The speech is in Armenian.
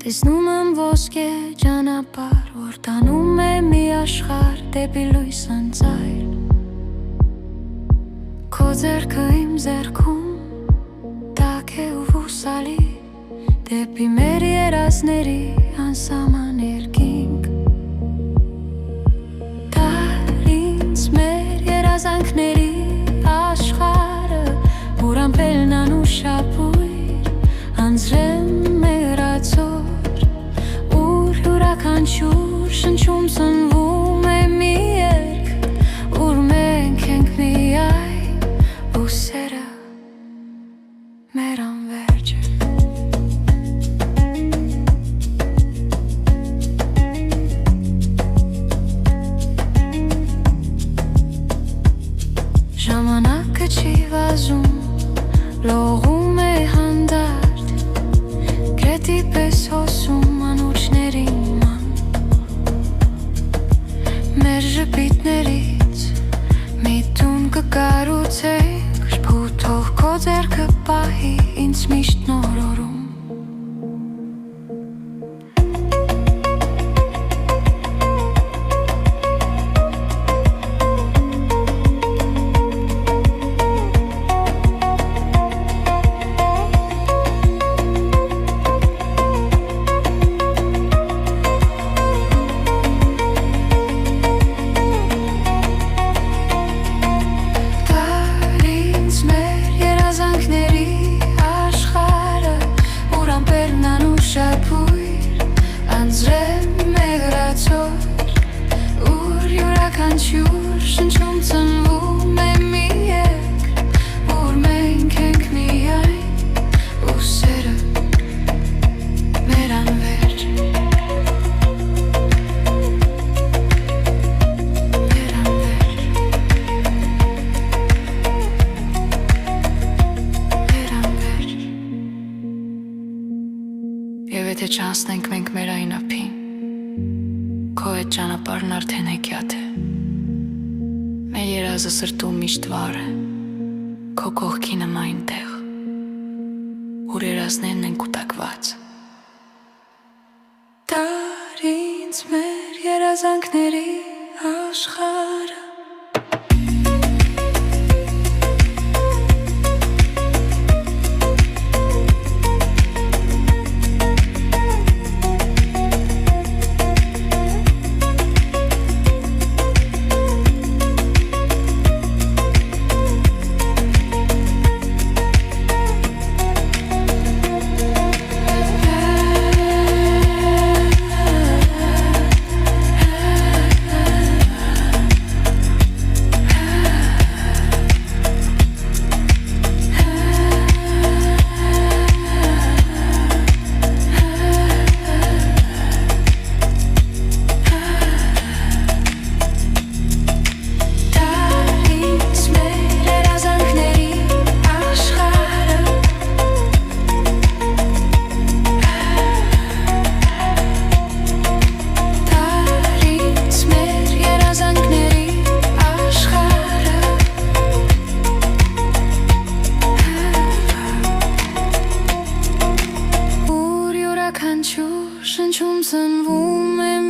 Տեսնում եմ ոսկե ճանապարհ, որ տանում է մի աշխարհ դեպի լույս անծայր։ Քո ձեռքը իմ ձեռքում տաք է ու հուսալի, դեպի մեր երազների անսահման երկինք։ Տար ինձ մեր երազանքների աշխարհը, որ ամպելն անուշաբույր անձրեմ մեռածոր, ուր յուրաքանչյուր շնչում սնվում է մի երգ, ուր մենք ենք միայն ու սերը մեր անվերջը։ Ժամանակը չի վազում, լողում է հանդարտ, գրետի պես հոսում անուրջների ման։ Մեր ժպիտներից մի տուն կկառուցենք, շփոթող քո ձեռքը պահի ինձ միշտ նորորում։ Յուրաքանչյուր շնչում ծնվում է մի երգ, որ մենք ենք միայն ու սերը մեր անվերջը։ Մեր անվերջը։ Մեր անվերջը։ Եվ եթե չանցնենք մենք մեր այն ափին, քո այդ ճանապարհն արդեն հեքիաթ է։ Մեր երազը սրտում միշտ վառ է, քո կողքին եմ այնտեղ, ուր երազներն են կուտակված։ Տար ինձ մեր երազանքների աշխարհը, շնչում սնվում եմ